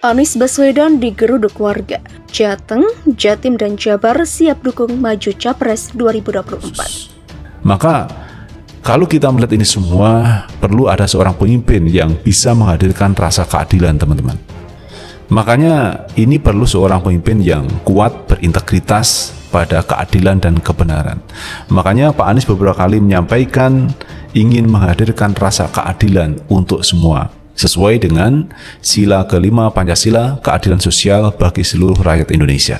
Anies Baswedan digeruduk warga. Jateng, Jatim, dan Jabar siap dukung maju Capres 2024. Maka kalau kita melihat ini semua, perlu ada seorang pemimpin yang bisa menghadirkan rasa keadilan, teman-teman. Makanya ini perlu seorang pemimpin yang kuat, berintegritas pada keadilan dan kebenaran. Makanya Pak Anies beberapa kali menyampaikan ingin menghadirkan rasa keadilan untuk semua, sesuai dengan sila kelima Pancasila, keadilan sosial bagi seluruh rakyat Indonesia.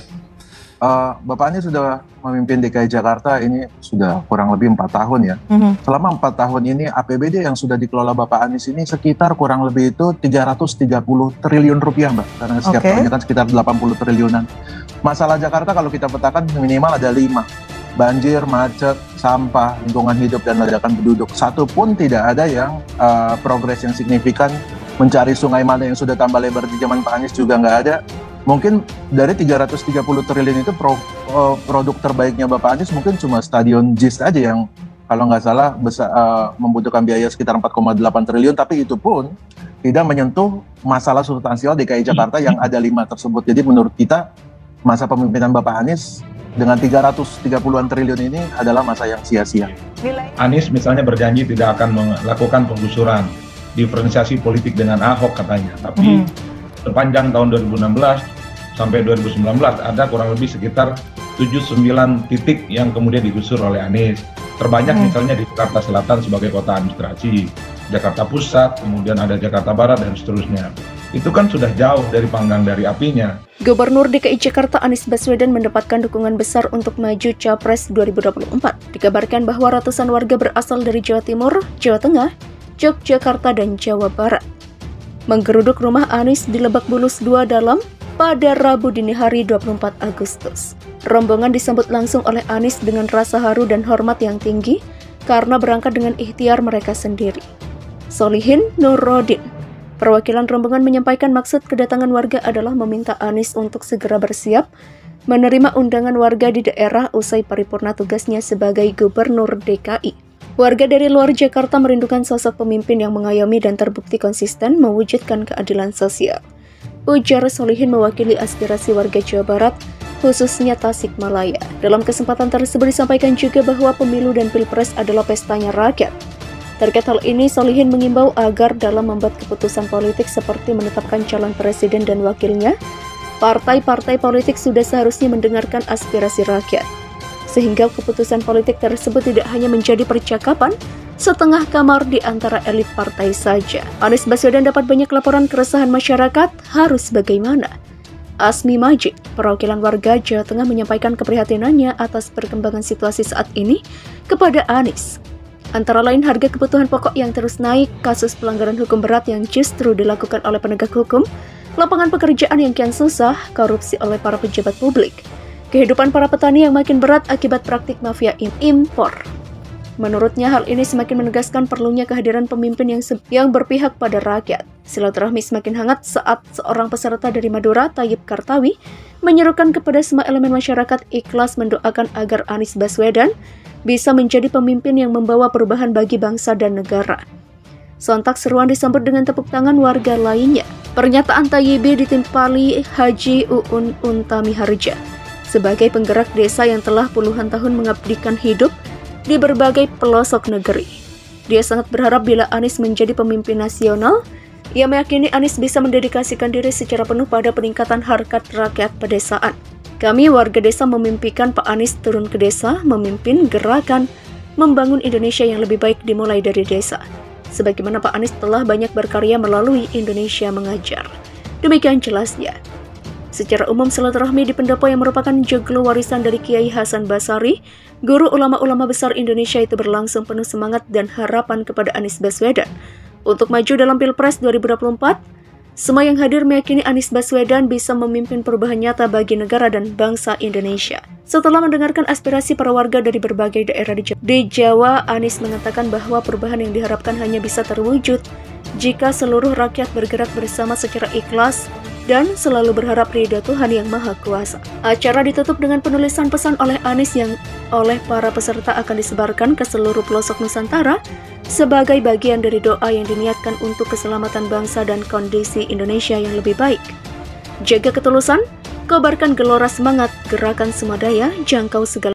Bapak Anies sudah memimpin DKI Jakarta ini sudah kurang lebih 4 tahun ya. Selama 4 tahun ini APBD yang sudah dikelola Bapak Anies ini sekitar kurang lebih itu 330 triliun rupiah, Mbak. Karena setiap tahunnya kan sekitar 80 triliunan. Masalah Jakarta kalau kita petakan minimal ada 5. Banjir, macet, sampah, lingkungan hidup, dan ledakan penduduk. Satu pun tidak ada yang progres yang signifikan. Mencari sungai mana yang sudah tambah lebar di zaman Pak Anies juga nggak ada. Mungkin dari 330 triliun itu produk terbaiknya Bapak Anies mungkin cuma Stadion JIS aja yang kalau nggak salah membutuhkan biaya sekitar 4,8 triliun, tapi itu pun tidak menyentuh masalah substansial DKI Jakarta yang ada 5 tersebut. Jadi menurut kita masa pemimpinan Bapak Anies dengan 330-an triliun ini adalah masa yang sia-sia. Anies misalnya berjanji tidak akan melakukan penggusuran, diferensiasi politik dengan Ahok katanya, tapi sepanjang tahun 2016 sampai 2019 ada kurang lebih sekitar 7-9 titik yang kemudian digusur oleh Anies. Terbanyak misalnya di Jakarta Selatan sebagai kota administrasi, Jakarta Pusat, kemudian ada Jakarta Barat, dan seterusnya. Itu kan sudah jauh dari panggang dari apinya. Gubernur DKI Jakarta Anies Baswedan mendapatkan dukungan besar untuk maju Capres 2024. Dikabarkan bahwa ratusan warga berasal dari Jawa Timur, Jawa Tengah, Yogyakarta, dan Jawa Barat menggeruduk rumah Anies di Lebak Bulus 2 Dalam pada Rabu dini hari 24 Agustus. Rombongan disambut langsung oleh Anies dengan rasa haru dan hormat yang tinggi karena berangkat dengan ikhtiar mereka sendiri. Solihin Nurrodin, perwakilan rombongan, menyampaikan maksud kedatangan warga adalah meminta Anies untuk segera bersiap menerima undangan warga di daerah usai paripurna tugasnya sebagai Gubernur DKI. Warga dari luar Jakarta merindukan sosok pemimpin yang mengayomi dan terbukti konsisten mewujudkan keadilan sosial. Ujar Solihin mewakili aspirasi warga Jawa Barat, khususnya Tasikmalaya. Dalam kesempatan tersebut disampaikan juga bahwa pemilu dan pilpres adalah pestanya rakyat. Terkait hal ini, Solihin mengimbau agar dalam membuat keputusan politik seperti menetapkan calon presiden dan wakilnya, partai-partai politik sudah seharusnya mendengarkan aspirasi rakyat, sehingga keputusan politik tersebut tidak hanya menjadi percakapan setengah kamar di antara elit partai saja. Anies Baswedan dapat banyak laporan keresahan masyarakat, harus bagaimana? Asmi Majid, perwakilan warga Jawa Tengah, menyampaikan keprihatinannya atas perkembangan situasi saat ini kepada Anies. Antara lain harga kebutuhan pokok yang terus naik, kasus pelanggaran hukum berat yang justru dilakukan oleh penegak hukum, lapangan pekerjaan yang kian susah, korupsi oleh para pejabat publik, kehidupan para petani yang makin berat akibat praktik mafia impor. Menurutnya, hal ini semakin menegaskan perlunya kehadiran pemimpin yang berpihak pada rakyat. Silaturahmi semakin hangat saat seorang peserta dari Madura, Tayyip Kartawi, menyerukan kepada semua elemen masyarakat ikhlas mendoakan agar Anies Baswedan bisa menjadi pemimpin yang membawa perubahan bagi bangsa dan negara. Sontak seruan disambut dengan tepuk tangan warga lainnya. Pernyataan Tayyip ditimpali Haji Uun Untami Harja sebagai penggerak desa yang telah puluhan tahun mengabdikan hidup di berbagai pelosok negeri. Dia sangat berharap bila Anies menjadi pemimpin nasional, ia meyakini Anies bisa mendedikasikan diri secara penuh pada peningkatan harkat rakyat pedesaan. Kami warga desa memimpikan Pak Anies turun ke desa, memimpin gerakan membangun Indonesia yang lebih baik dimulai dari desa. Sebagaimana Pak Anies telah banyak berkarya melalui Indonesia Mengajar. Demikian jelasnya. Secara umum, silaturahmi di pendopo yang merupakan joglo warisan dari Kiai Hasan Basari, guru ulama-ulama besar Indonesia, itu berlangsung penuh semangat dan harapan kepada Anies Baswedan untuk maju dalam Pilpres 2024. Semua yang hadir meyakini Anies Baswedan bisa memimpin perubahan nyata bagi negara dan bangsa Indonesia. Setelah mendengarkan aspirasi para warga dari berbagai daerah di Jawa, Anies mengatakan bahwa perubahan yang diharapkan hanya bisa terwujud jika seluruh rakyat bergerak bersama secara ikhlas dan selalu berharap ridha Tuhan Yang Maha Kuasa. Acara ditutup dengan penulisan pesan oleh Anies yang oleh para peserta akan disebarkan ke seluruh pelosok Nusantara sebagai bagian dari doa yang diniatkan untuk keselamatan bangsa dan kondisi Indonesia yang lebih baik. Jaga ketulusan, kobarkan gelora semangat, gerakan semua daya, jangkau segala